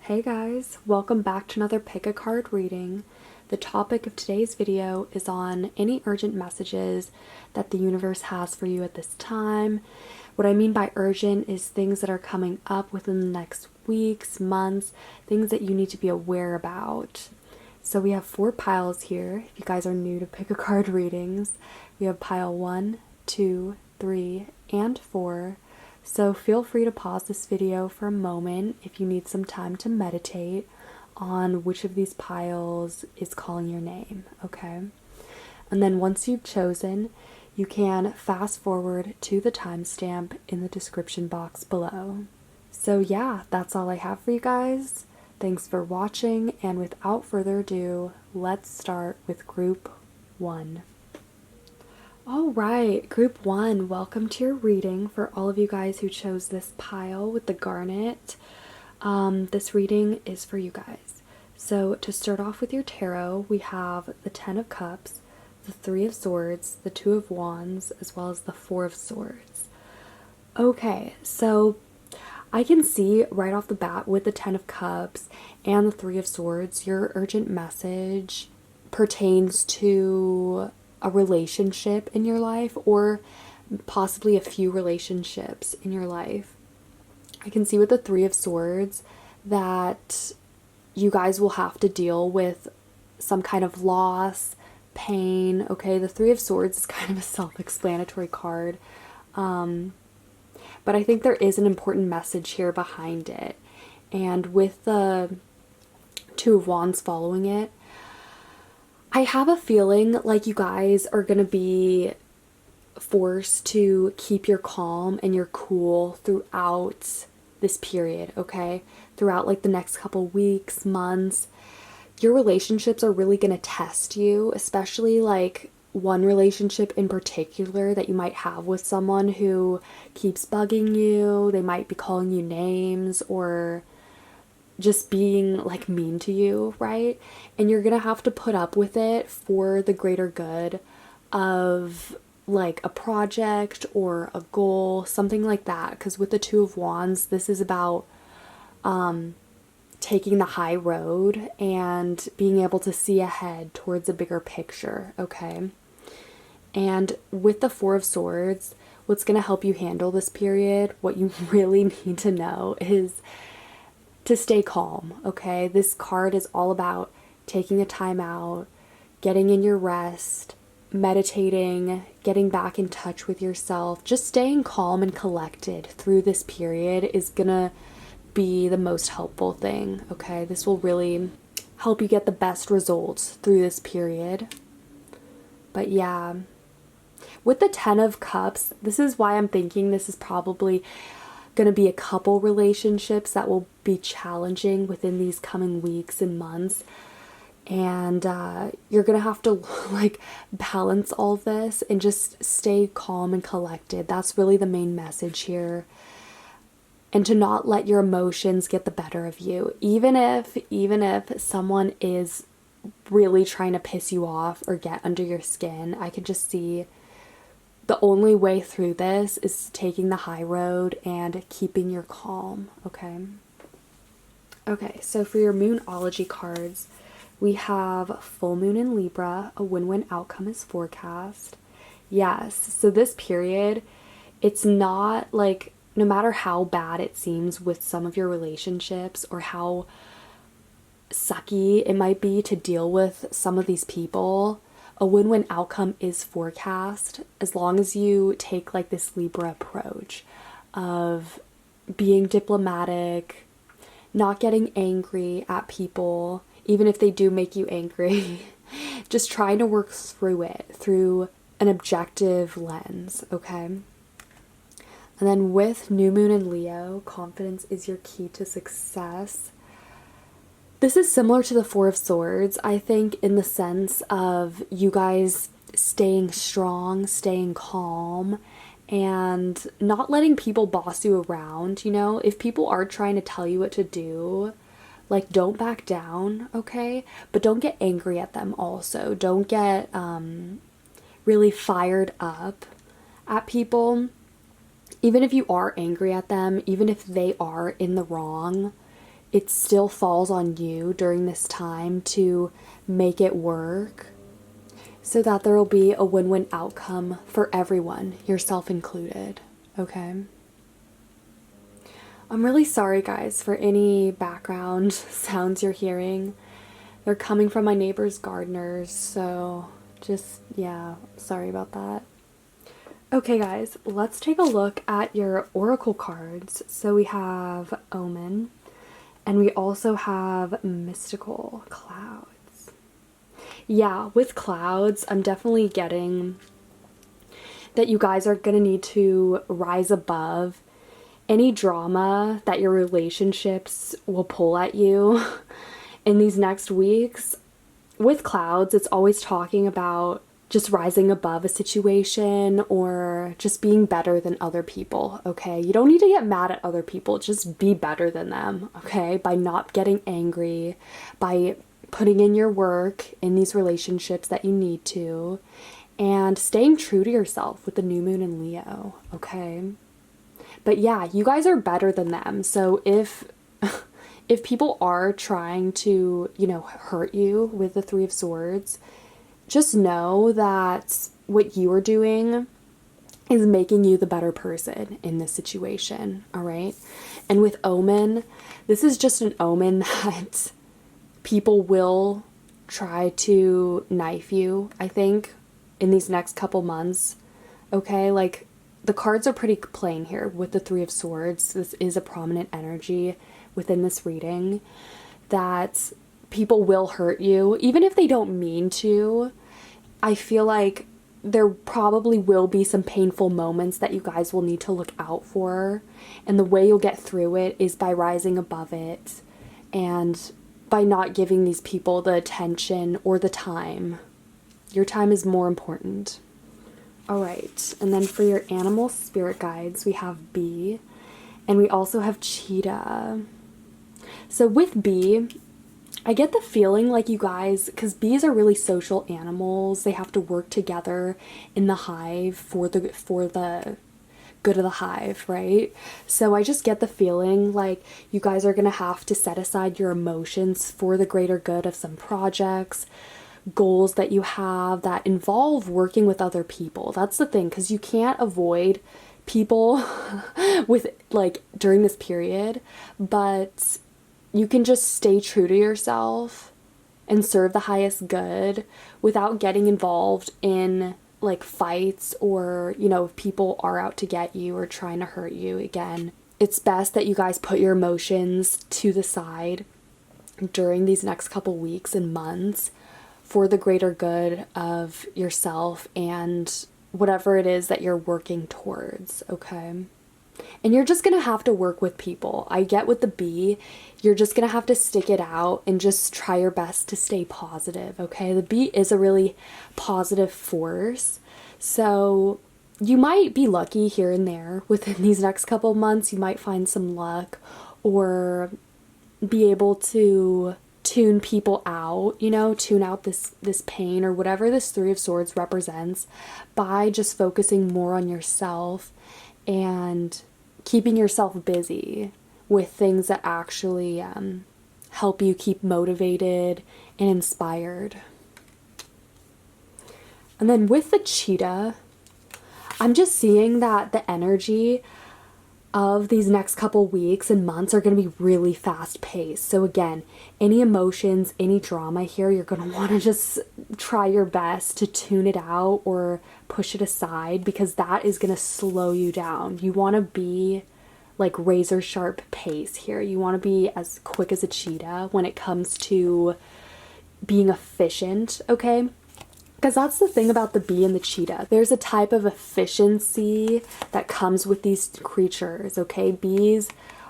Hey guys, welcome back to another pick a card reading. The topic of today's video is on any urgent messages that the universe has for you at this time. What I mean by urgent is things that are coming up within the next weeks, months, things that you need to be aware about. So we have 4 piles here. If you guys are new to pick a card readings, we have pile 1, 2, 3, and 4. So feel free to pause this video for a moment if you need some time to meditate on which of these piles is calling your name, okay? And then once you've chosen, you can fast forward to the timestamp in the description box below. So yeah, that's all I have for you guys. Thanks for watching, and without further ado, let's start with group 1. All right, group 1, welcome to your reading. For all of you guys who chose this pile with the garnet, this reading is for you guys. So to start off with your tarot, we have the 10 of Cups, the 3 of Swords, the 2 of Wands, as well as the 4 of Swords. Okay, so I can see right off the bat with the 10 of Cups and the 3 of Swords, your urgent message pertains to a relationship in your life, or possibly a few relationships in your life. I can see with the 3 of Swords that you guys will have to deal with some kind of loss, pain. Okay, the 3 of Swords is kind of a self-explanatory card, but I think there is an important message here behind it. And with the 2 of Wands following it, I have a feeling like you guys are going to be forced to keep your calm and your cool throughout this period, okay? Throughout like the next couple weeks, months. Your relationships are really going to test you, especially like one relationship in particular that you might have with someone who keeps bugging you. They might be calling you names or just being like mean to you, right? And you're gonna have to put up with it for the greater good of like a project or a goal, something like that. Because with the 2 of Wands, this is about taking the high road and being able to see ahead towards a bigger picture, okay? And with the 4 of Swords, what's gonna help you handle this period, what you really need to know is to stay calm, okay? This card is all about taking a time out, getting in your rest, meditating, getting back in touch with yourself. Just staying calm and collected through this period is gonna be the most helpful thing, okay? This will really help you get the best results through this period. But yeah, with the 10 of Cups, this is why I'm thinking this is probably going to be a couple relationships that will be challenging within these coming weeks and months, and you're gonna have to like balance all this and just stay calm and collected. That's really the main message here, and to not let your emotions get the better of you, even if someone is really trying to piss you off or get under your skin. I can just see the only way through this is taking the high road and keeping your calm, okay? Okay, so for your Moonology cards, we have Full Moon in Libra, a win-win outcome is forecast. Yes, so this period, it's not like, no matter how bad it seems with some of your relationships or how sucky it might be to deal with some of these people, a win-win outcome is forecast as long as you take like this Libra approach of being diplomatic, not getting angry at people, even if they do make you angry, just trying to work through it through an objective lens, okay? And then with New Moon in Leo, confidence is your key to success. This is similar to the 4 of Swords, I think, in the sense of you guys staying strong, staying calm, and not letting people boss you around, you know? If people are trying to tell you what to do, like, don't back down, okay? But don't get angry at them also. Don't get really fired up at people. Even if you are angry at them, even if they are in the wrong, it still falls on you during this time to make it work so that there will be a win-win outcome for everyone, yourself included, okay? I'm really sorry, guys, for any background sounds you're hearing. They're coming from my neighbor's gardeners, so just, yeah, sorry about that. Okay, guys, let's take a look at your oracle cards. So we have Omen, and we also have Mystical Clouds. Yeah, with clouds, I'm definitely getting that you guys are going to need to rise above any drama that your relationships will pull at you in these next weeks. With clouds, it's always talking about just rising above a situation or just being better than other people, okay? You don't need to get mad at other people, just be better than them, okay? By not getting angry, by putting in your work in these relationships that you need to, and staying true to yourself with the new moon in Leo, okay? But yeah, you guys are better than them. So if people are trying to, hurt you with the Three of Swords, just know that what you are doing is making you the better person in this situation, all right? And with Omen, this is just an omen that people will try to knife you, I think, in these next couple months, okay? Like, the cards are pretty plain here with the Three of Swords. This is a prominent energy within this reading that people will hurt you, even if they don't mean to. I feel like there probably will be some painful moments that you guys will need to look out for. And the way you'll get through it is by rising above it and by not giving these people the attention or the time. Your time is more important. All right, and then for your animal spirit guides, we have bee, and we also have cheetah. So with bee, I get the feeling like you guys, because bees are really social animals, they have to work together in the hive for the good of the hive, right? So I just get the feeling like you guys are going to have to set aside your emotions for the greater good of some projects, goals that you have that involve working with other people. That's the thing, because you can't avoid people with like during this period, but you can just stay true to yourself and serve the highest good without getting involved in like fights or, if people are out to get you or trying to hurt you. Again, it's best that you guys put your emotions to the side during these next couple weeks and months for the greater good of yourself and whatever it is that you're working towards, okay? And you're just gonna have to work with people. I get with the bee, you're just gonna have to stick it out and just try your best to stay positive, okay? The bee is a really positive force, so you might be lucky here and there within these next couple months. You might find some luck or be able to tune people out, tune out this pain or whatever this Three of Swords represents by just focusing more on yourself and keeping yourself busy with things that actually help you keep motivated and inspired. And then with the cheetah, I'm just seeing that the energy of these next couple weeks and months are going to be really fast paced. So again, any emotions, any drama here, you're going to want to just try your best to tune it out or push it aside, because that is going to slow you down. You want to be like razor sharp pace here. You want to be as quick as a cheetah when it comes to being efficient, okay? Because that's the thing about the bee and the cheetah. There's a type of efficiency that comes with these creatures, okay? Bees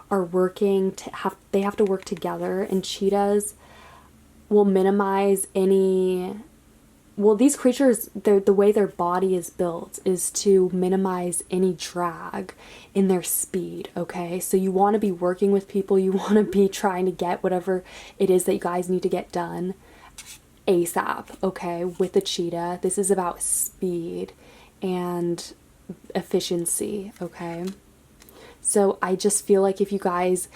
are they have to work together, and cheetahs will minimize any... Well, these creatures, the way their body is built is to minimize any drag in their speed, okay? So you want to be working with people, you want to be trying to get whatever it is that you guys need to get done ASAP, okay? With the cheetah, this is about speed and efficiency, okay? So I just feel like if you guys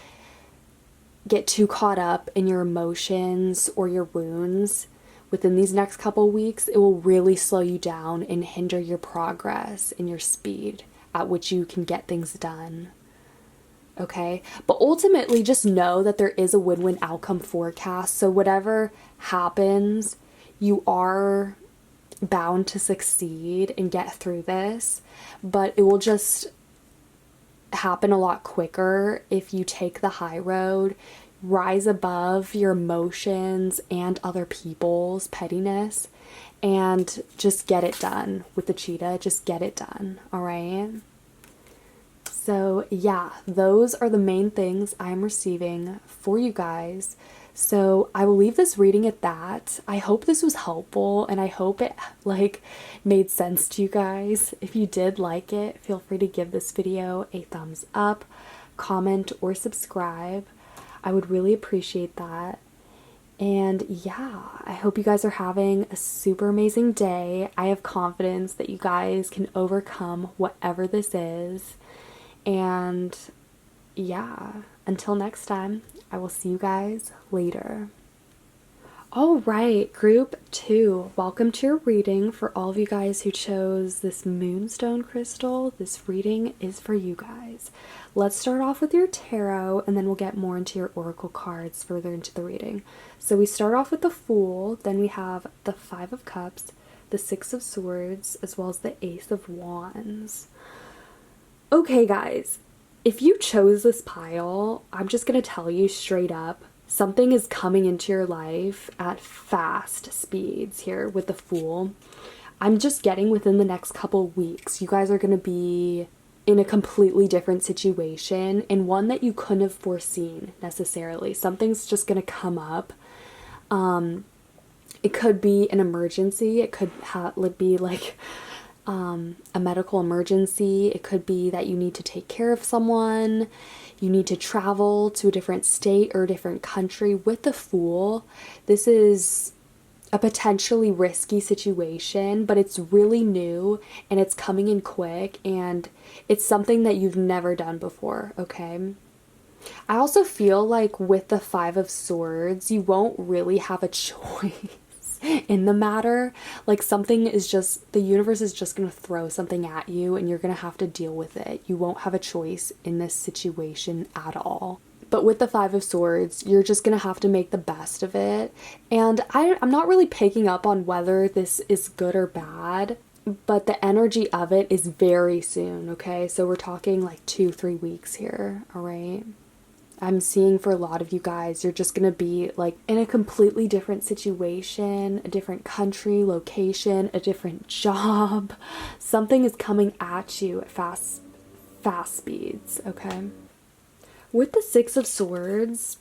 get too caught up in your emotions or your wounds within these next couple weeks, it will really slow you down and hinder your progress and your speed at which you can get things done. Okay? But ultimately, just know that there is a win-win outcome forecast. So whatever happens, you are bound to succeed and get through this, but it will just happen a lot quicker if you take the high road, rise above your emotions and other people's pettiness, and just get it done with the cheetah. Just get it done, all right? So yeah, those are the main things I'm receiving for you guys. So I will leave this reading at that. I hope this was helpful, and I hope it made sense to you guys. If you did like it, feel free to give this video a thumbs up, comment, or subscribe. I would really appreciate that. And yeah, I hope you guys are having a super amazing day. I have confidence that you guys can overcome whatever this is. And yeah, until next time, I will see you guys later. All right, group 2, welcome to your reading. For all of you guys who chose this Moonstone crystal, this reading is for you guys. Let's start off with your tarot, and then we'll get more into your oracle cards further into the reading. So we start off with the Fool, then we have the 5 of Cups, the 6 of Swords, as well as the Ace of Wands. Okay, guys, if you chose this pile, I'm just going to tell you straight up, something is coming into your life at fast speeds here with the Fool. I'm just getting within the next couple weeks, you guys are going to be in a completely different situation, and one that you couldn't have foreseen necessarily. Something's just going to come up. It could be an emergency. It could be like a medical emergency. It could be that you need to take care of someone. You need to travel to a different state or a different country. With the Fool, this is a potentially risky situation, but it's really new and it's coming in quick, and it's something that you've never done before, okay? I also feel like with the 5 of Swords, you won't really have a choice in the matter. Like, something is just, the universe is just going to throw something at you and you're going to have to deal with it. You won't have a choice in this situation at all. But with the 5 of Swords, you're just going to have to make the best of it. And I'm not really picking up on whether this is good or bad, but the energy of it is very soon, okay? So we're talking like 2-3 weeks here, all right? I'm seeing for a lot of you guys, you're just going to be like in a completely different situation, a different country, location, a different job. Something is coming at you at fast speeds, okay? With the 6 of Swords,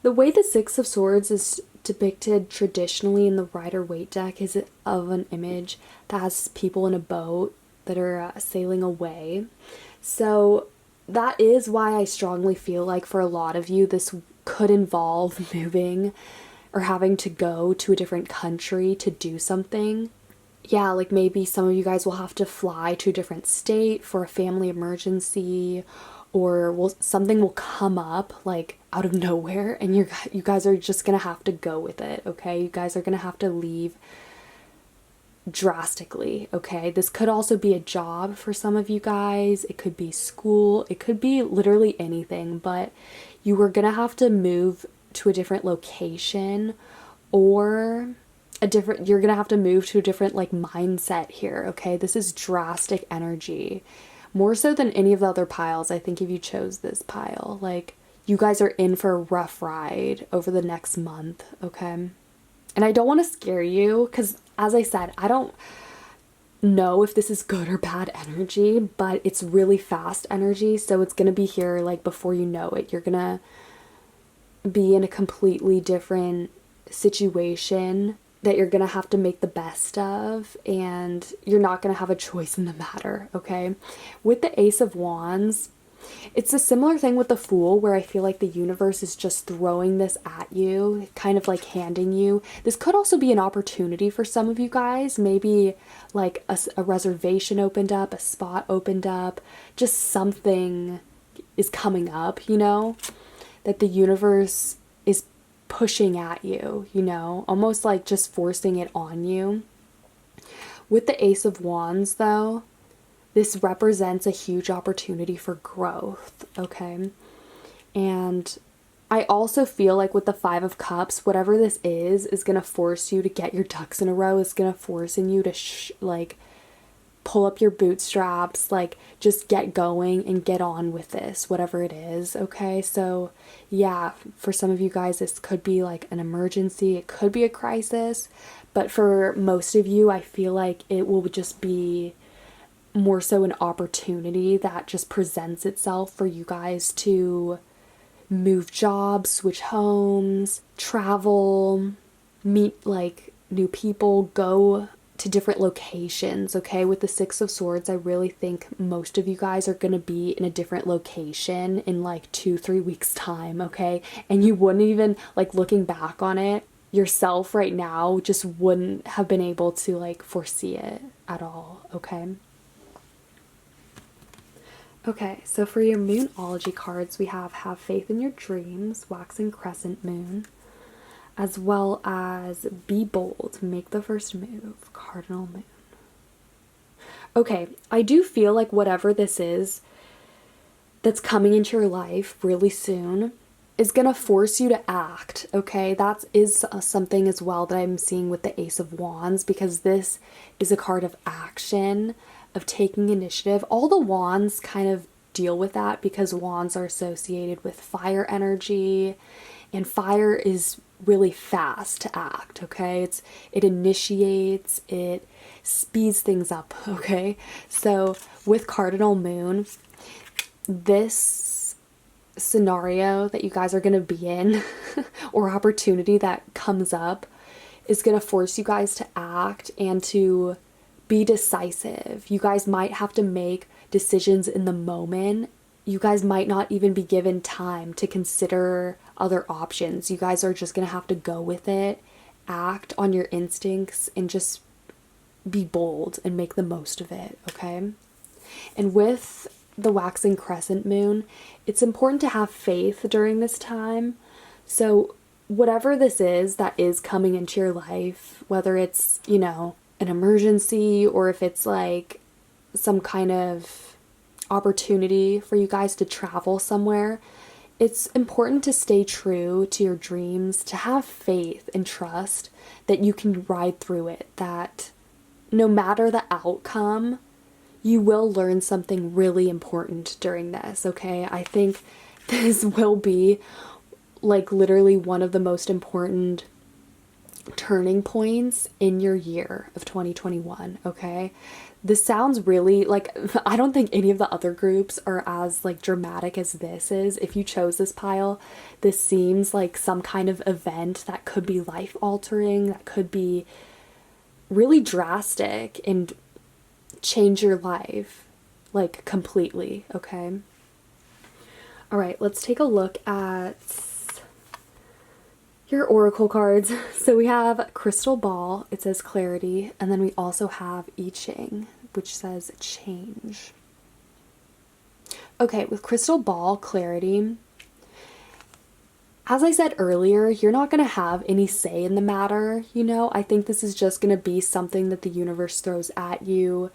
the way the 6 of Swords is depicted traditionally in the Rider-Waite deck is of an image that has people in a boat that are sailing away. So that is why I strongly feel like for a lot of you, this could involve moving or having to go to a different country to do something. Yeah, like maybe some of you guys will have to fly to a different state for a family emergency, or something will come up like out of nowhere, and you guys are just gonna have to go with it, okay? You guys are gonna have to leave drastically, okay? This could also be a job for some of you guys. It could be school. It could be literally anything, but you are gonna have to move to a different location, or you're gonna have to move to a different like mindset here, okay? This is drastic energy. More so than any of the other piles, I think if you chose this pile, like, you guys are in for a rough ride over the next month, okay? And I don't want to scare you, because as I said, I don't know if this is good or bad energy, but it's really fast energy, so it's going to be here, like, before you know it. You're going to be in a completely different situation that you're going to have to make the best of, and you're not going to have a choice in the matter, okay? With the Ace of Wands, it's a similar thing with the Fool, where I feel like the universe is just throwing this at you, kind of like handing you. This could also be an opportunity for some of you guys. Maybe like a reservation opened up, a spot opened up, just something is coming up, you know? that the universe is pushing at you, you know, almost like just forcing it on you. With the Ace of Wands, though, this represents a huge opportunity for growth, okay? And I also feel like with the Five of Cups, whatever this is going to force you to get your ducks in a row, is going to force in you to like pull up your bootstraps, like just get going and get on with this, whatever it is, okay? So yeah, for some of you guys, this could be like an emergency, it could be a crisis, but for most of you, I feel like it will just be more so an opportunity that just presents itself for you guys to move jobs, switch homes, travel, meet like new people, go to different locations, okay? With the Six of Swords, I really think most of you guys are going to be in a different location in like 2-3 weeks time, okay? And you wouldn't even, like, looking back on it yourself right now, just wouldn't have been able to like foresee it at all, okay? Okay, so for your Moonology cards, we have Faith in Your Dreams, Waxing Crescent Moon, as well as Be Bold, Make the First Move, Cardinal Moon. Okay, I do feel like whatever this is that's coming into your life really soon is going to force you to act, okay? That is something as well that I'm seeing with the Ace of Wands, because this is a card of action, of taking initiative. All the wands kind of deal with that because wands are associated with fire energy, and fire is really fast to act, okay? It initiates, it speeds things up, okay? So with Cardinal Moon, this scenario that you guys are going to be in or opportunity that comes up is going to force you guys to act and to be decisive. You guys might have to make decisions in the moment. You guys might not even be given time to consider other options. You guys are just going to have to go with it, act on your instincts, and just be bold and make the most of it, okay? And with the Waxing Crescent Moon, it's important to have faith during this time. So whatever this is that is coming into your life, whether it's, you know, an emergency or if it's like some kind of opportunity for you guys to travel somewhere, it's important to stay true to your dreams, to have faith and trust that you can ride through it, that no matter the outcome, you will learn something really important during this, okay? I think this will be like literally one of the most important turning points in your year of 2021, okay? This sounds really like, I don't think any of the other groups are as like dramatic as this is. If you chose this pile, this seems like some kind of event that could be life altering, that could be really drastic and change your life like completely, okay? All right, let's take a look at your oracle cards. So we have Crystal Ball, it says clarity, and then we also have I Ching, which says change. Okay, with Crystal Ball, clarity, as I said earlier, you're not going to have any say in the matter, you know? I think this is just going to be something that the universe throws at you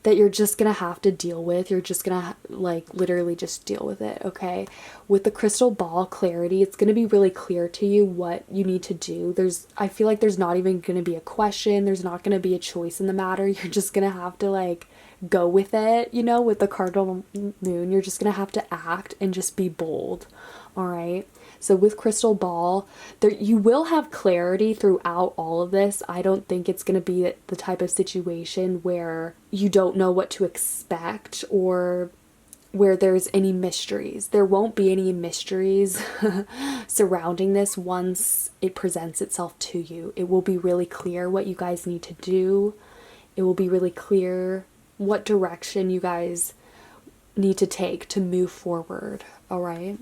that you're just going to have to deal with. You're just going to like literally just deal with it, okay? With the Crystal Ball clarity, it's going to be really clear to you what you need to do. I feel like there's not even going to be a question. There's not going to be a choice in the matter. You're just going to have to like go with it, you know? With the Cardinal Moon, you're just going to have to act and just be bold, all right? So with Crystal Ball, you will have clarity throughout all of this. I don't think it's going to be the type of situation where you don't know what to expect or where there's any mysteries. There won't be any mysteries surrounding this once it presents itself to you. It will be really clear what you guys need to do. It will be really clear what direction you guys need to take to move forward, all right?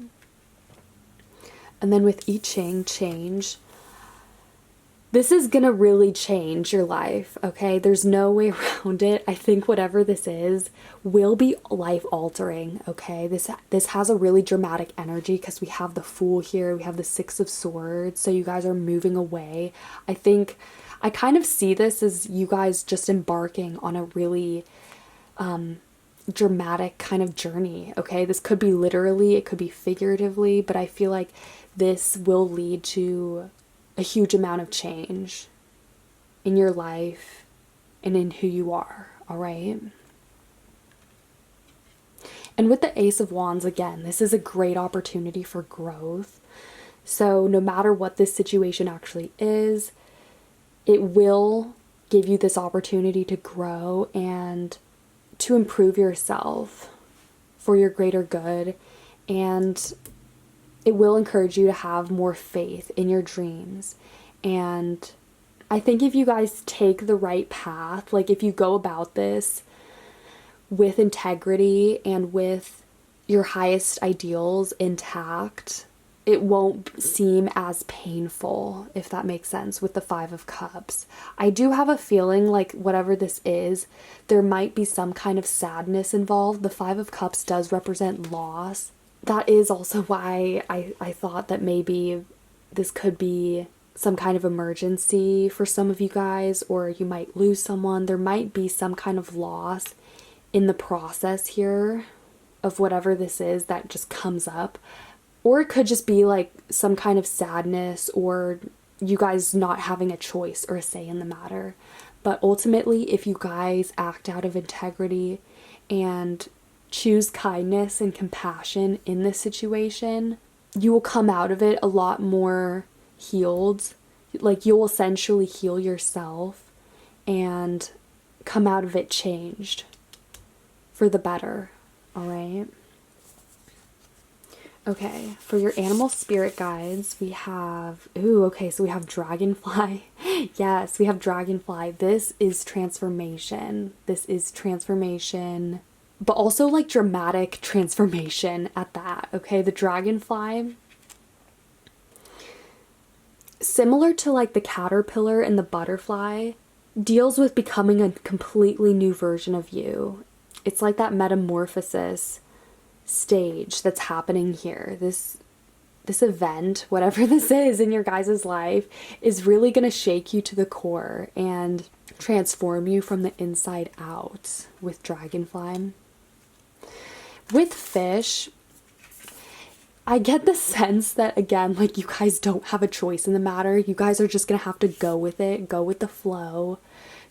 And then with I Ching, change, This is gonna really change your life, okay? There's no way around it. I think whatever this is will be life altering, okay? This has a really dramatic energy because we have the Fool here, we have the Six of Swords, so you guys are moving away. I think I kind of see this as you guys just embarking on a really dramatic kind of journey, okay? This could be literally, it could be figuratively, but I feel like this will lead to a huge amount of change in your life and in who you are, all right? And with the Ace of Wands, again, this is a great opportunity for growth. So no matter what this situation actually is, it will give you this opportunity to grow and to improve yourself for your greater good. And it will encourage you to have more faith in your dreams. And I think if you guys take the right path, like if you go about this with integrity and with your highest ideals intact, it won't seem as painful, if that makes sense, with the Five of Cups. I do have a feeling like whatever this is, there might be some kind of sadness involved. The Five of Cups does represent loss. That is also why I thought that maybe this could be some kind of emergency for some of you guys, or you might lose someone. There might be some kind of loss in the process here of whatever this is that just comes up. Or it could just be like some kind of sadness, or you guys not having a choice or a say in the matter. But ultimately, if you guys act out of integrity and choose kindness and compassion in this situation, you will come out of it a lot more healed. Like, you'll essentially heal yourself and come out of it changed for the better. All right. Okay, for your animal spirit guides, we have, so we have dragonfly. Yes, we have dragonfly. This is transformation. This is transformation, but also like dramatic transformation at that. Okay, the dragonfly, similar to like the caterpillar and the butterfly, deals with becoming a completely new version of you. It's like that metamorphosis stage that's happening here. This event, whatever this is in your guys' life, is really going to shake you to the core and transform you from the inside out with dragonfly. With fish, I get the sense that, again, like, you guys don't have a choice in the matter. You guys are just going to have to go with it, go with the flow,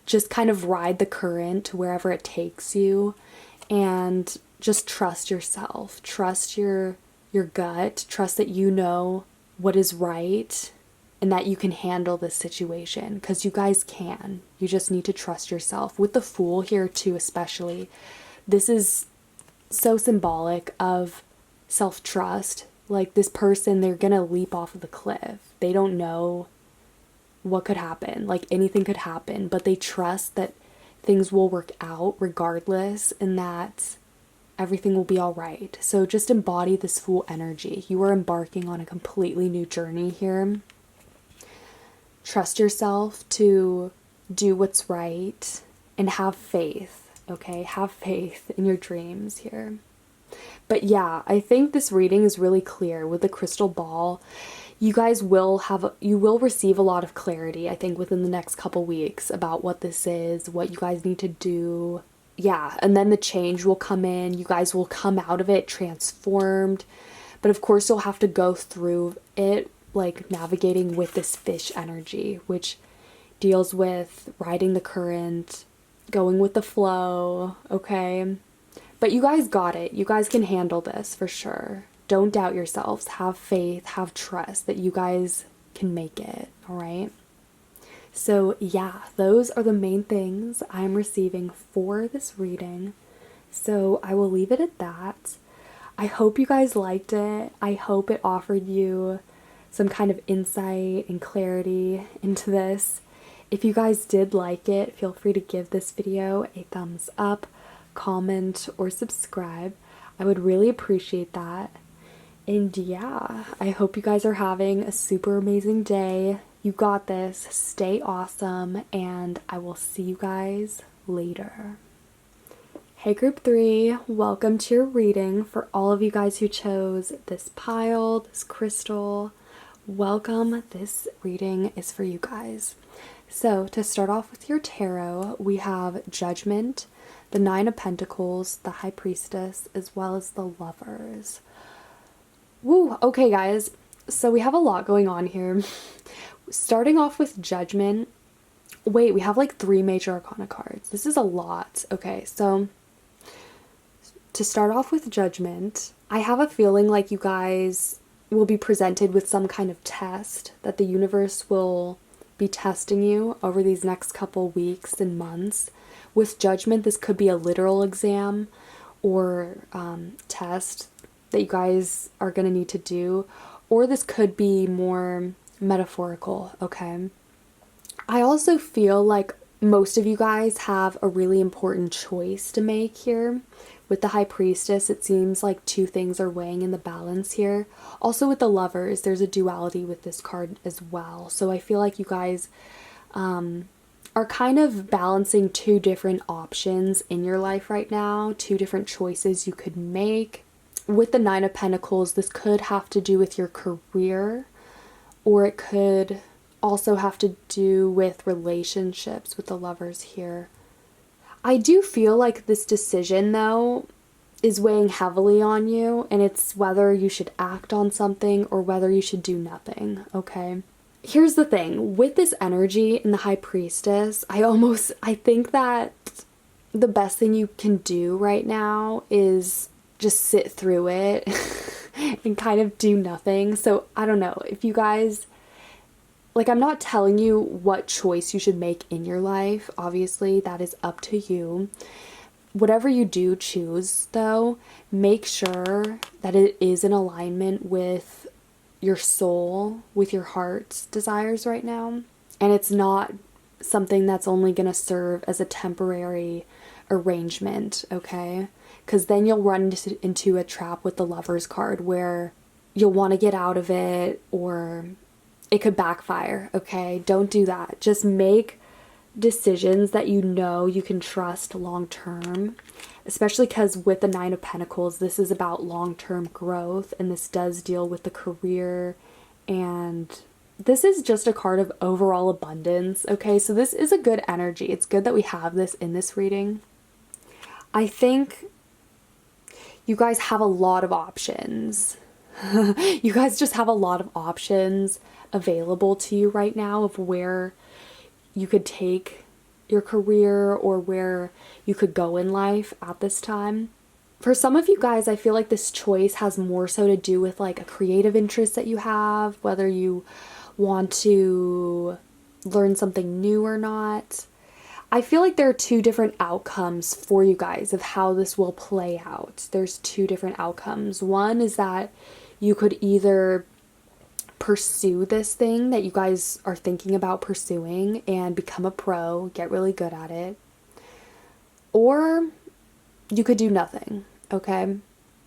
just kind of ride the current to wherever it takes you, and just trust yourself, trust your gut, trust that you know what is right and that you can handle this situation, because you guys can. You just need to trust yourself. With the Fool here too, especially, this is so symbolic of self-trust. Like, this person, they're gonna leap off of the cliff. They don't know what could happen. Like, anything could happen, but they trust that things will work out regardless and that everything will be all right. So just embody this Fool energy. You are embarking on a completely new journey here. Trust yourself to do what's right and have faith, okay? Have faith in your dreams here. But yeah, I think this reading is really clear with the crystal ball. You guys will receive a lot of clarity, I think, within the next couple weeks about what this is, what you guys need to do. Yeah, and then the change will come in. You guys will come out of it transformed. But of course, you'll have to go through it, like navigating with this fish energy, which deals with riding the current, going with the flow, okay? But you guys got it. You guys can handle this for sure. Don't doubt yourselves. Have faith, have trust that you guys can make it, all right? So yeah, those are the main things I'm receiving for this reading. So I will leave it at that. I hope you guys liked it. I hope it offered you some kind of insight and clarity into this. If you guys did like it, feel free to give this video a thumbs up, comment, or subscribe. I would really appreciate that. And yeah, I hope you guys are having a super amazing day. You got this. Stay awesome, and I will see you guys later. Hey group 3, welcome to your reading. For all of you guys who chose this pile, this crystal, welcome. This reading is for you guys. So to start off with your tarot, we have Judgment, the Nine of Pentacles, the High Priestess, as well as the Lovers. Woo, okay guys, so we have a lot going on here. Starting off with Judgment, wait, we have like 3 major arcana cards. This is a lot. Okay, so to start off with Judgment, I have a feeling like you guys will be presented with some kind of test, that the universe will be testing you over these next couple weeks and months. With Judgment, this could be a literal exam or test that you guys are going to need to do, or this could be more metaphorical, okay? I also feel like most of you guys have a really important choice to make here. With the High Priestess, it seems like 2 things are weighing in the balance here. Also with the Lovers, there's a duality with this card as well. So I feel like you guys are kind of balancing 2 different options in your life right now, 2 different choices you could make. With the Nine of Pentacles, this could have to do with your career, or it could also have to do with relationships with the Lovers here. I do feel like this decision, though, is weighing heavily on you, and it's whether you should act on something or whether you should do nothing, okay? Here's the thing. With this energy in the High Priestess, I think that the best thing you can do right now is just sit through it and kind of do nothing. So, I don't know. If you guys... Like, I'm not telling you what choice you should make in your life. Obviously, that is up to you. Whatever you do choose, though, make sure that it is in alignment with your soul, with your heart's desires right now. And it's not something that's only going to serve as a temporary arrangement, okay? Because then you'll run into a trap with the Lovers card where you'll want to get out of it, or it could backfire, okay? Don't do that. Just make decisions that you know you can trust long term, especially because with the Nine of Pentacles, this is about long-term growth, and this does deal with the career, and this is just a card of overall abundance, okay? So this is a good energy. It's good that we have this in this reading. I think you guys have a lot of options. You guys just have a lot of options available to you right now of where you could take your career or where you could go in life at this time. For some of you guys, I feel like this choice has more so to do with like a creative interest that you have, whether you want to learn something new or not. I feel like there are 2 different outcomes for you guys of how this will play out. There's 2 different outcomes. One is that you could either pursue this thing that you guys are thinking about pursuing and become a pro, get really good at it. Or you could do nothing, okay?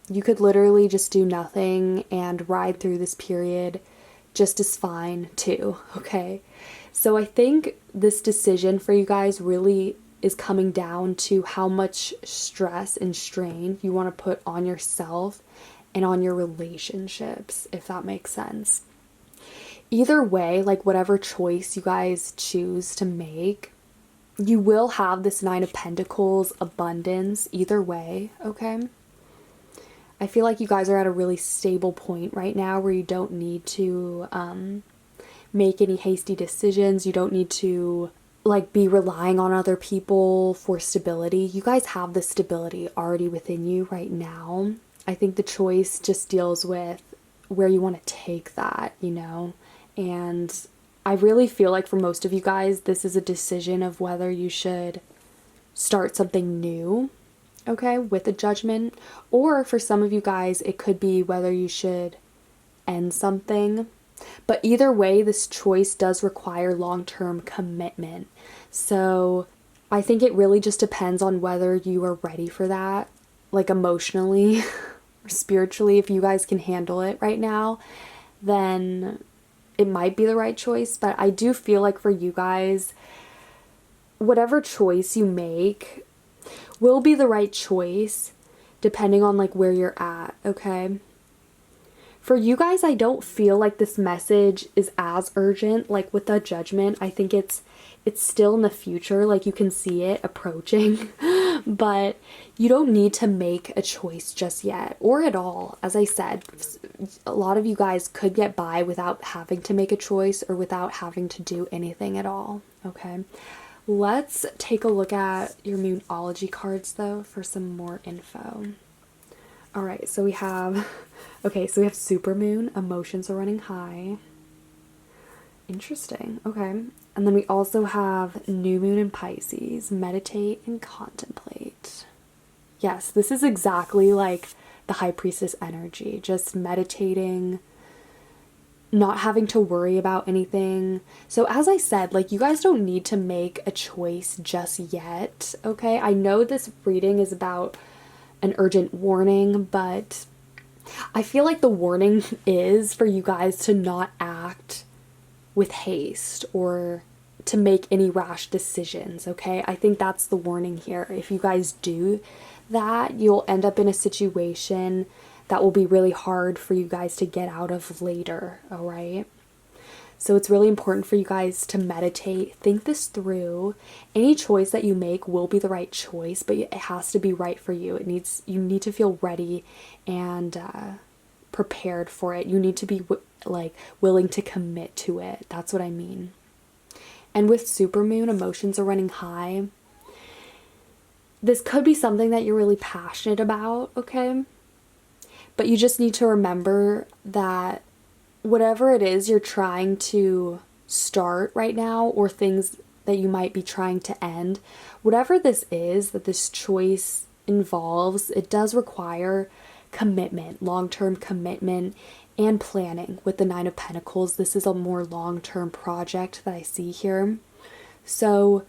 You could literally just do nothing and ride through this period just as fine too, okay? So I think this decision for you guys really is coming down to how much stress and strain you want to put on yourself and on your relationships, if that makes sense. Either way, like whatever choice you guys choose to make, you will have this Nine of Pentacles abundance either way, okay? I feel like you guys are at a really stable point right now where you don't need to make any hasty decisions. You don't need to like be relying on other people for stability. You guys have the stability already within you right now. I think the choice just deals with where you want to take that, you know? And I really feel like for most of you guys, this is a decision of whether you should start something new, okay, with a Judgment. Or for some of you guys, it could be whether you should end something. But either way, this choice does require long-term commitment. So I think it really just depends on whether you are ready for that, like emotionally or spiritually. If you guys can handle it right now, then it might be the right choice, but I do feel like for you guys, whatever choice you make will be the right choice depending on like where you're at, okay? For you guys, I don't feel like this message is as urgent. Like with the Judgment, I think it's still in the future, like you can see it approaching, but you don't need to make a choice just yet or at all. As I said, a lot of you guys could get by without having to make a choice or without having to do anything at all, okay? Let's take a look at your Moonology cards though for some more info. All right, so we have, okay, so we have Supermoon, emotions are running high. Interesting, okay. And then we also have New Moon in Pisces, meditate and contemplate. Yes, this is exactly like the High Priestess energy, just meditating, not having to worry about anything. So as I said, like you guys don't need to make a choice just yet, okay? I know this reading is about an urgent warning, but I feel like the warning is for you guys to not act with haste or to make any rash decisions, okay? I think that's the warning here. If you guys do that, you'll end up in a situation that will be really hard for you guys to get out of later, all right? So it's really important for you guys to meditate, think this through. Any choice that you make will be the right choice, but it has to be right for you. You need to feel ready and prepared for it. You need to be willing to commit to it. That's what I mean. And with Supermoon, emotions are running high. This could be something that you're really passionate about, okay? But you just need to remember that whatever it is you're trying to start right now, or things that you might be trying to end, whatever this is that this choice involves, it does require commitment, long-term commitment and planning. With the Nine of Pentacles, this is a more long-term project that I see here. So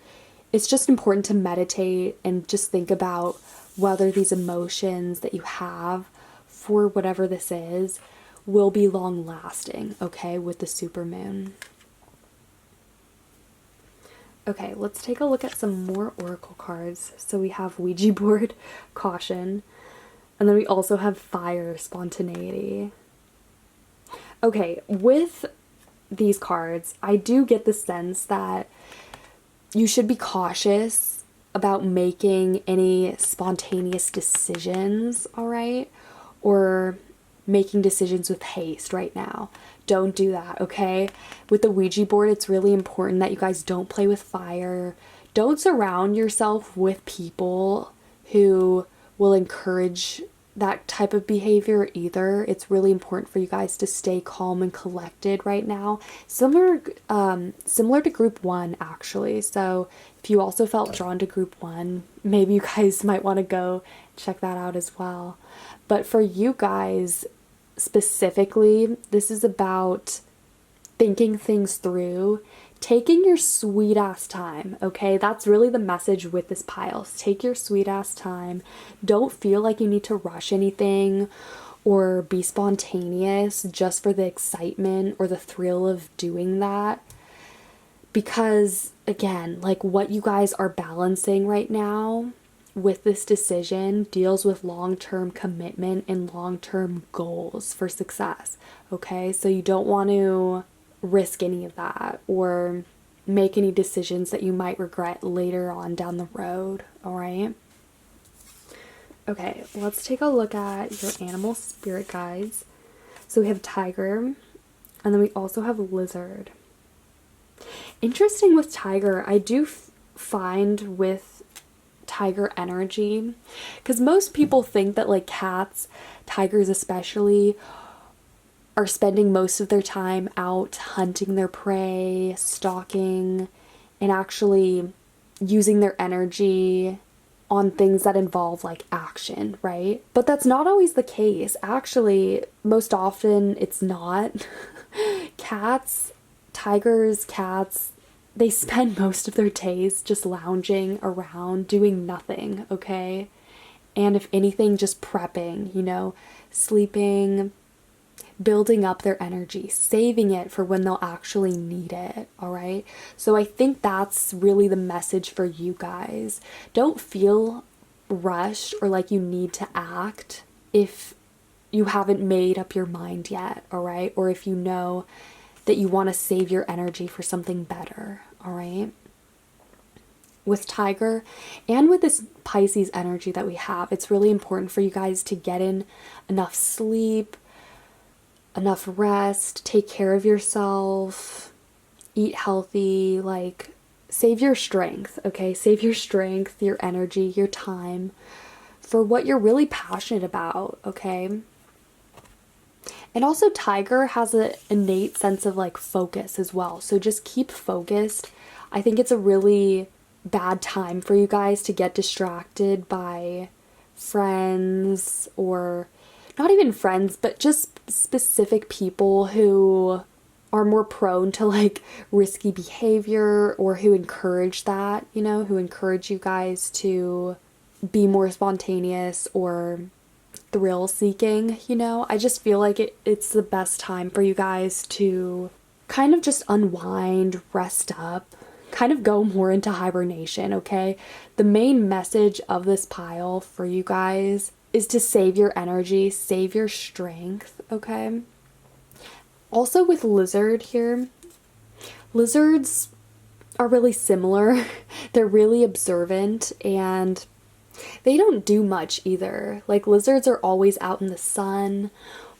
it's just important to meditate and just think about whether these emotions that you have for whatever this is will be long lasting, okay, with the Supermoon. Okay, let's take a look at some more oracle cards. So we have Ouija board, caution, and then we also have fire, spontaneity. Okay, with these cards, I do get the sense that you should be cautious about making any spontaneous decisions, all right? Or making decisions with haste right now. Don't do that, okay? With the Ouija board, it's really important that you guys don't play with fire. Don't surround yourself with people who will encourage that type of behavior either. It's really important for you guys to stay calm and collected right now. Similar to group 1, actually. So if you also felt drawn to group 1, maybe you guys might want to go check that out as well. But for you guys specifically, this is about thinking things through, taking your sweet ass time, okay? That's really the message with this pile. Take your sweet ass time. Don't feel like you need to rush anything or be spontaneous just for the excitement or the thrill of doing that. Because again, like what you guys are balancing right now with this decision deals with long-term commitment and long-term goals for success, okay? So you don't want to risk any of that or make any decisions that you might regret later on down the road, all right? Okay, let's take a look at your animal spirit guides. So we have tiger, and then we also have lizard. Interesting with tiger, I do find with tiger energy, because most people think that like cats, tigers especially, are spending most of their time out hunting their prey, stalking, and actually using their energy on things that involve like action, right? But that's not always the case. Actually, most often it's not. Cats, tigers, cats, they spend most of their days just lounging around doing nothing, okay? And if anything, just prepping, you know, sleeping, building up their energy, saving it for when they'll actually need it, all right? So I think that's really the message for you guys. Don't feel rushed or like you need to act if you haven't made up your mind yet, all right? Or if you know that you want to save your energy for something better, all right? With Tiger and with this Pisces energy that we have, it's really important for you guys to get in enough sleep, enough rest, take care of yourself, eat healthy, like save your strength, okay? Save your strength, your energy, your time for what you're really passionate about, okay? And also Tiger has an innate sense of like focus as well. So just keep focused. I think it's a really bad time for you guys to get distracted by friends, or not even friends, but just specific people who are more prone to like risky behavior, or who encourage that, you know, who encourage you guys to be more spontaneous or thrill seeking, you know. I just feel like it's the best time for you guys to kind of just unwind, rest up, kind of go more into hibernation, okay? The main message of this pile for you guys is to save your energy, save your strength, okay? Also with Lizard here, lizards are really similar. They're really observant and they don't do much either. Like lizards are always out in the sun,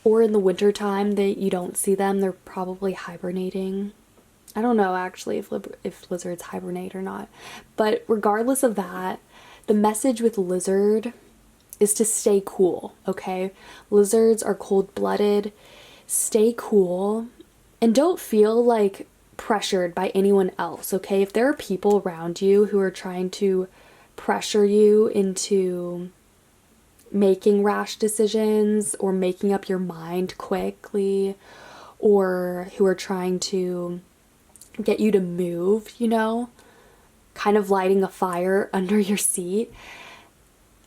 or in the wintertime that you don't see them, they're probably hibernating. I don't know actually if lizards hibernate or not. But regardless of that, the message with lizard is to stay cool, okay? Lizards are cold-blooded. Stay cool and don't feel like pressured by anyone else, okay? If there are people around you who are trying to pressure you into making rash decisions or making up your mind quickly, or who are trying to get you to move, you know, kind of lighting a fire under your seat,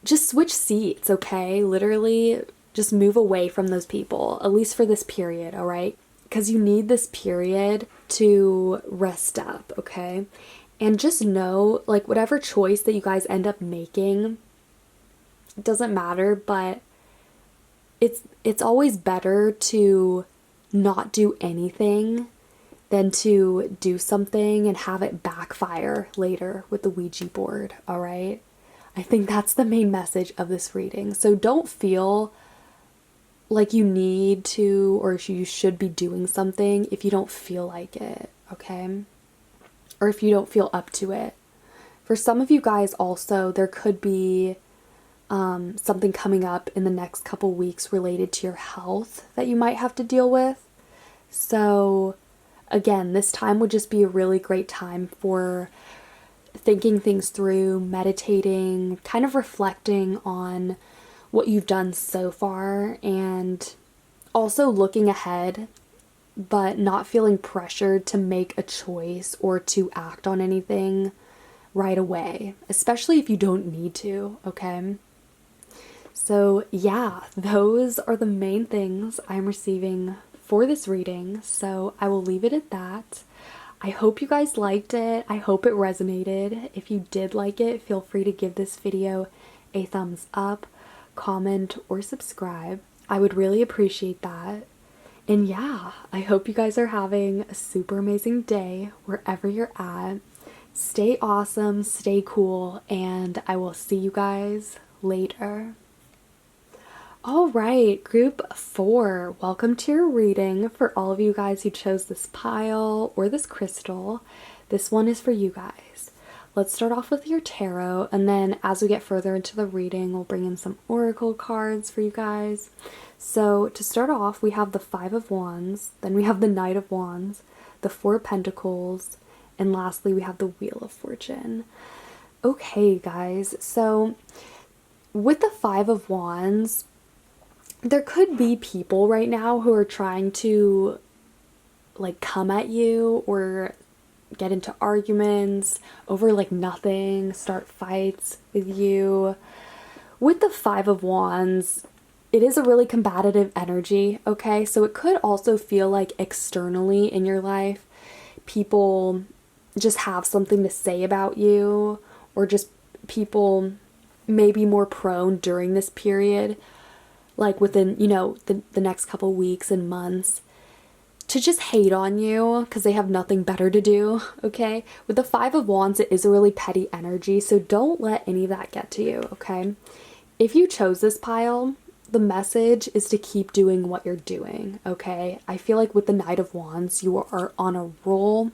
just switch seats, okay? Literally just move away from those people, at least for this period, all right? Because you need this period to rest up, okay? And just know, like, whatever choice that you guys end up making, it doesn't matter, but it's always better to not do anything than to do something and have it backfire later with the Ouija board, all right? I think that's the main message of this reading. So don't feel like you need to or you should be doing something if you don't feel like it, okay? Or if you don't feel up to it. For some of you guys also, there could be something coming up in the next couple weeks related to your health that you might have to deal with. So again, this time would just be a really great time for thinking things through, meditating, kind of reflecting on what you've done so far, and also looking ahead, but not feeling pressured to make a choice or to act on anything right away, especially if you don't need to, okay? So yeah, those are the main things I'm receiving for this reading, so I will leave it at that. I hope you guys liked it. I hope it resonated. If you did like it, feel free to give this video a thumbs up, comment, or subscribe. I would really appreciate that. And yeah, I hope you guys are having a super amazing day wherever you're at. Stay awesome, stay cool, and I will see you guys later. All right, group 4, welcome to your reading. For all of you guys who chose this pile or this crystal, this one is for you guys. Let's start off with your tarot, and then as we get further into the reading, we'll bring in some oracle cards for you guys. So to start off, we have the 5 of Wands, then we have the Knight of Wands, the 4 of Pentacles, and lastly we have the Wheel of Fortune. Okay, guys, so with the 5 of Wands, there could be people right now who are trying to like come at you or get into arguments over like nothing, start fights with you. With the 5 of Wands, it is a really combative energy, okay? So it could also feel like externally in your life, people just have something to say about you, or just people may be more prone during this period, like within, the next couple weeks and months, to just hate on you because they have nothing better to do, okay? With the Five of Wands, it is a really petty energy, so don't let any of that get to you, okay? If you chose this pile, the message is to keep doing what you're doing, okay? I feel like with the Knight of Wands, you are on a roll,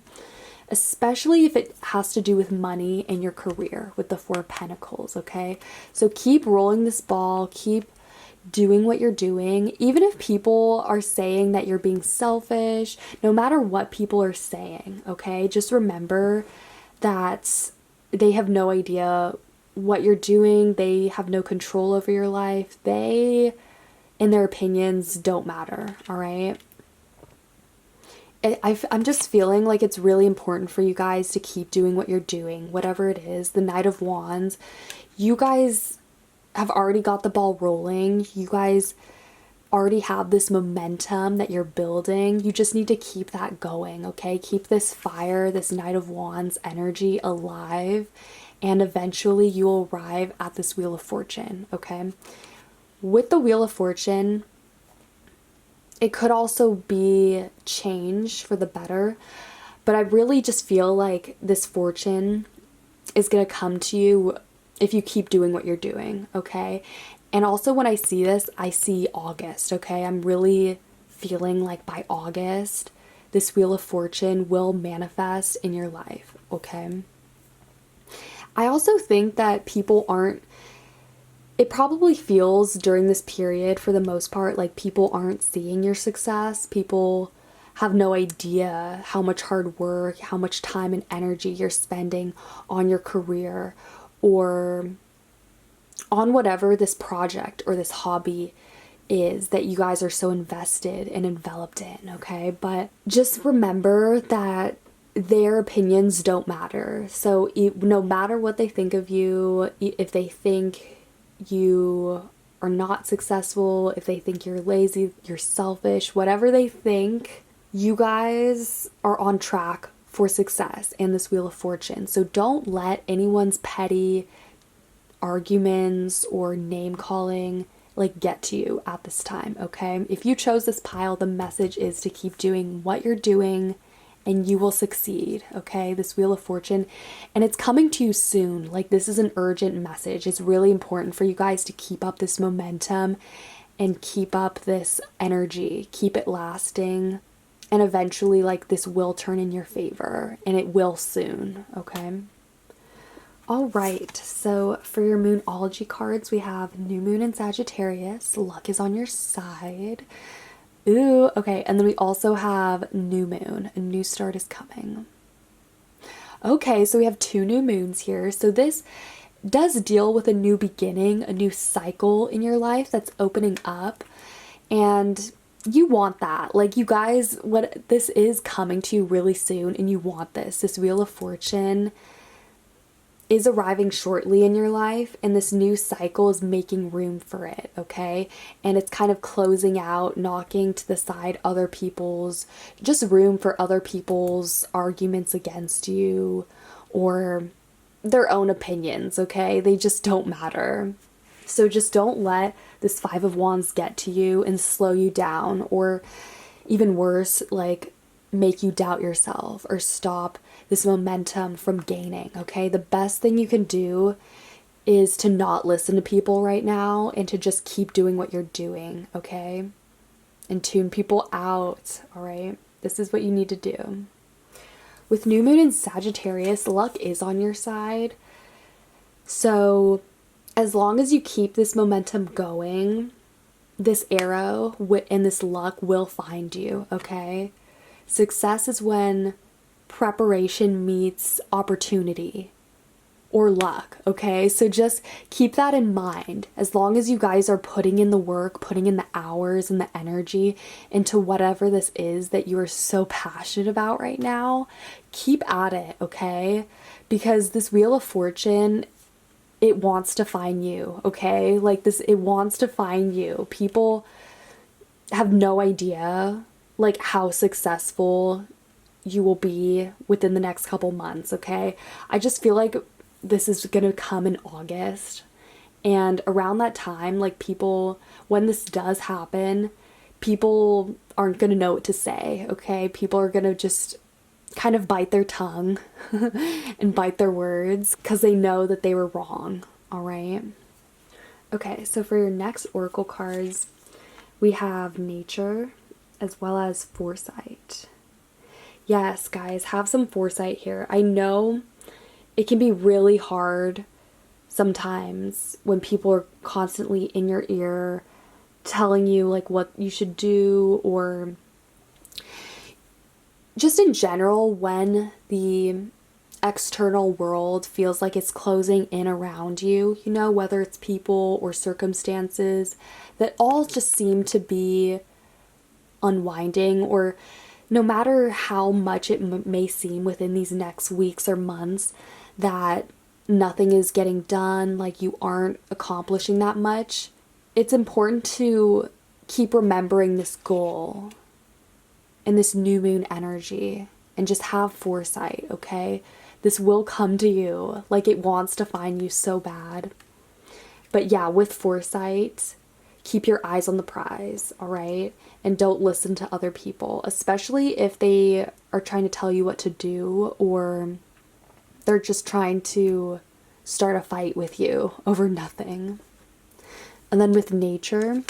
especially if it has to do with money and your career with the Four of Pentacles, okay? So keep rolling this ball, keep doing what you're doing, even if people are saying that you're being selfish, no matter what people are saying, okay? Just remember that they have no idea what you're doing. They have no control over your life. They, in their opinions, don't matter, all right? I'm just feeling like it's really important for you guys to keep doing what you're doing, whatever it is. The Knight of Wands, you guys have already got the ball rolling. You guys already have this momentum that you're building. You just need to keep that going, okay? Keep this fire, this Knight of Wands energy alive, and eventually you will arrive at this Wheel of Fortune, okay? With the Wheel of Fortune, it could also be change for the better, but I really just feel like this fortune is going to come to you if you keep doing what you're doing, okay? And also when I see this, I see August, okay? I'm really feeling like by August, this Wheel of Fortune will manifest in your life, okay? I also think that it probably feels during this period, for the most part, like people aren't seeing your success. People have no idea how much hard work, how much time and energy you're spending on your career or on whatever this project or this hobby is that you guys are so invested and enveloped in, okay? But just remember that their opinions don't matter. So no matter what they think of you, if they think you are not successful, if they think you're lazy, you're selfish, whatever they think, you guys are on track for success and this Wheel of Fortune. So don't let anyone's petty arguments or name calling get to you at this time, okay? If you chose this pile, the message is to keep doing what you're doing and you will succeed, okay? This Wheel of Fortune, and it's coming to you soon. This is an urgent message. It's really important for you guys to keep up this momentum and keep up this energy, keep it lasting, and eventually this will turn in your favor, and it will soon, okay? All right, so for your Moonology cards, we have New Moon in Sagittarius. Luck is on your side. Ooh, okay, and then we also have New Moon. A new start is coming. Okay, so we have 2 new moons here. So this does deal with a new beginning, a new cycle in your life that's opening up. And you want that. You guys, what this is coming to you really soon, and you want this. This Wheel of Fortune is arriving shortly in your life, and this new cycle is making room for it, okay? And it's kind of closing out, knocking to the side just room for other people's arguments against you or their own opinions, okay? They just don't matter. So just don't let this Five of Wands get to you and slow you down, or even worse, make you doubt yourself or stop this momentum from gaining, okay? The best thing you can do is to not listen to people right now and to just keep doing what you're doing, okay? And tune people out, all right? This is what you need to do. With New Moon in Sagittarius, luck is on your side. So as long as you keep this momentum going, this arrow and this luck will find you, okay? Success is when preparation meets opportunity or luck, okay? So just keep that in mind. As long as you guys are putting in the work, putting in the hours and the energy into whatever this is that you are so passionate about right now, keep at it, okay? Because this Wheel of Fortune, it wants to find you, okay? Like this, it wants to find you. People have no idea like how successful you will be within the next couple months, okay? I just feel like this is gonna come in August. And around that time, like people, when this does happen, people aren't gonna know what to say, okay? People are gonna just kind of bite their tongue and bite their words because they know that they were wrong, all right? Okay, so for your next oracle cards, we have nature as well as foresight. Yes, guys, have some foresight here. I know it can be really hard sometimes when people are constantly in your ear telling you like what you should do, or just in general when the external world feels like it's closing in around you, you know, whether it's people or circumstances that all just seem to be unwinding, or no matter how much it may seem within these next weeks or months that nothing is getting done, like you aren't accomplishing that much, it's important to keep remembering this goal and this new moon energy and just have foresight, okay? This will come to you, like it wants to find you so bad. But yeah, with foresight, keep your eyes on the prize, all right? And don't listen to other people, especially if they are trying to tell you what to do, or they're just trying to start a fight with you over nothing. And then with nature,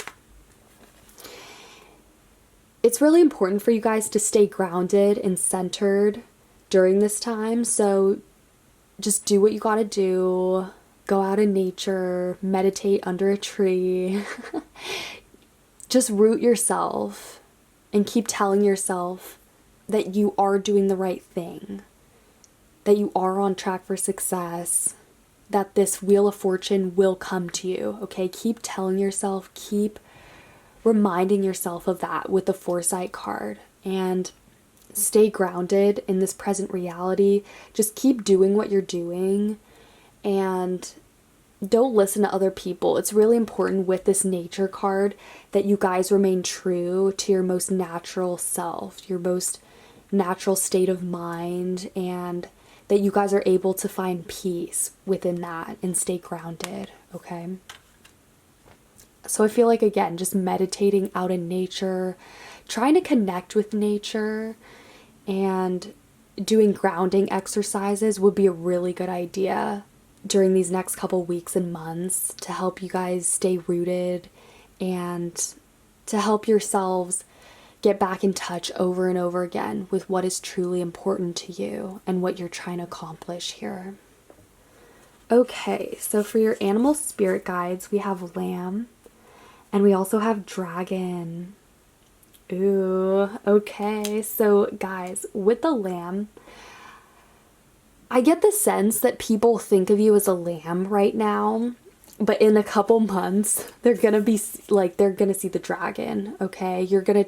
it's really important for you guys to stay grounded and centered during this time. So just do what you gotta do. Go out in nature, meditate under a tree. Just root yourself and keep telling yourself that you are doing the right thing, that you are on track for success, that this wheel of fortune will come to you, okay? Keep telling yourself, keep reminding yourself of that with the foresight card, and stay grounded in this present reality. Just keep doing what you're doing and don't listen to other people. It's really important with this nature card that you guys remain true to your most natural self, your most natural state of mind, and that you guys are able to find peace within that and stay grounded, okay? So I feel like, again, just meditating out in nature, trying to connect with nature, and doing grounding exercises would be a really good idea during these next couple weeks and months to help you guys stay rooted and to help yourselves get back in touch over and over again with what is truly important to you and what you're trying to accomplish here. Okay, so for your animal spirit guides, we have lamb and we also have dragon. Ooh, okay. So guys, with the lamb, I get the sense that people think of you as a lamb right now, but in a couple months, they're gonna be like, they're gonna see the dragon, okay? You're gonna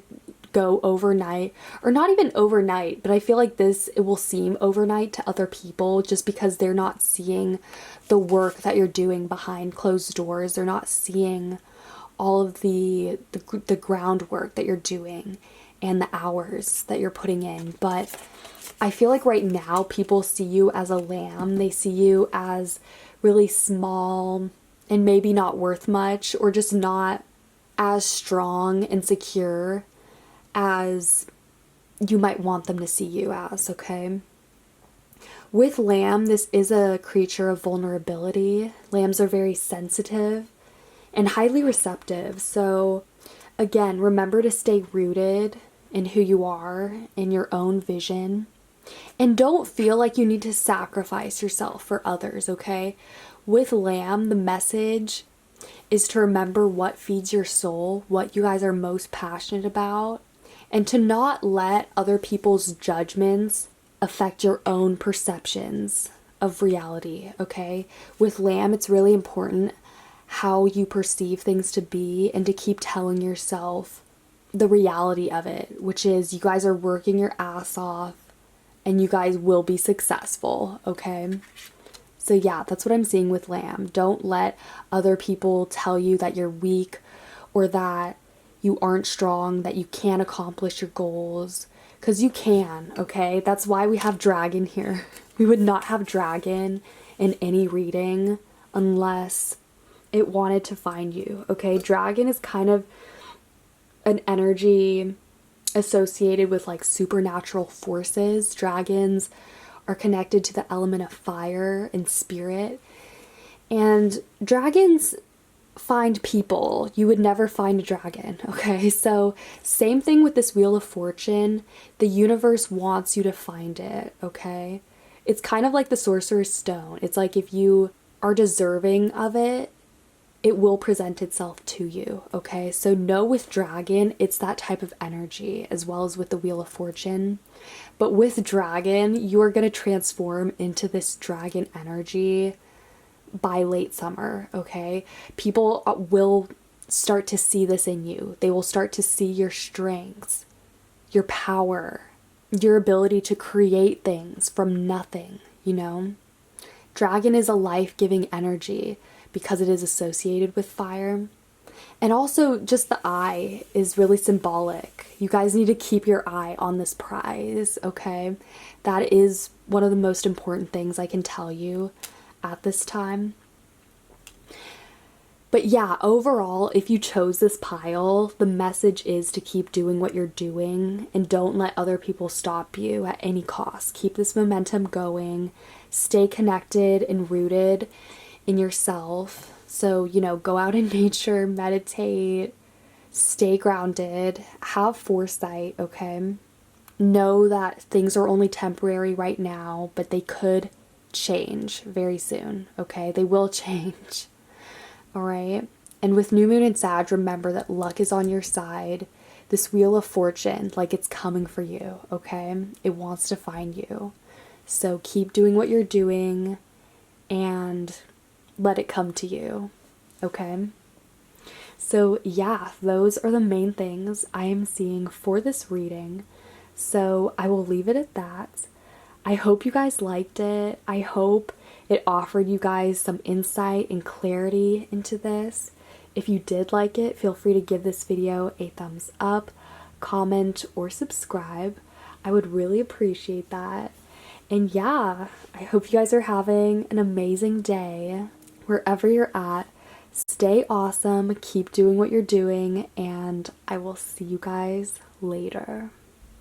go overnight, or not even overnight, but I feel like it will seem overnight to other people just because they're not seeing the work that you're doing behind closed doors. They're not seeing all of the groundwork that you're doing and the hours that you're putting in. But I feel like right now people see you as a lamb. They see you as really small and maybe not worth much, or just not as strong and secure as you might want them to see you as, okay? With lamb, this is a creature of vulnerability. Lambs are very sensitive and highly receptive. So again, remember to stay rooted in who you are, in your own vision, and don't feel like you need to sacrifice yourself for others, okay? With lamb, the message is to remember what feeds your soul, what you guys are most passionate about, and to not let other people's judgments affect your own perceptions of reality, okay? With lamb, it's really important how you perceive things to be, and to keep telling yourself the reality of it, which is you guys are working your ass off and you guys will be successful, okay? So yeah, that's what I'm seeing with Lamb. Don't let other people tell you that you're weak or that you aren't strong, that you can't accomplish your goals. Because you can, okay? That's why we have Dragon here. We would not have Dragon in any reading unless it wanted to find you, okay? Dragon is kind of an energy associated with like supernatural forces. Dragons are connected to the element of fire and spirit. And dragons find people. You would never find a dragon, okay? So, same thing with this Wheel of Fortune. The universe wants you to find it, okay? It's kind of like the Sorcerer's Stone. It's like if you are deserving of it, it will present itself to you, okay? So know with Dragon, it's that type of energy, as well as with the Wheel of Fortune. But with Dragon, you are going to transform into this dragon energy by late summer, okay? People will start to see this in you. They will start to see your strengths, your power, your ability to create things from nothing, you know? Dragon is a life-giving energy because it is associated with fire. And also, just the eye is really symbolic. You guys need to keep your eye on this prize, okay? That is one of the most important things I can tell you at this time. But yeah, overall, if you chose this pile, the message is to keep doing what you're doing and don't let other people stop you at any cost. Keep this momentum going. Stay connected and rooted in yourself. So, you know, go out in nature, meditate, stay grounded, have foresight, okay? Know that things are only temporary right now, but they could change very soon, okay? They will change, all right? And with New Moon and Sag, remember that luck is on your side. This Wheel of Fortune, like it's coming for you, okay? It wants to find you. So keep doing what you're doing and let it come to you, okay? So yeah, those are the main things I am seeing for this reading. So I will leave it at that. I hope you guys liked it. I hope it offered you guys some insight and clarity into this. If you did like it, feel free to give this video a thumbs up, comment, or subscribe. I would really appreciate that. And yeah, I hope you guys are having an amazing day wherever you're at. Stay awesome, keep doing what you're doing, and I will see you guys later.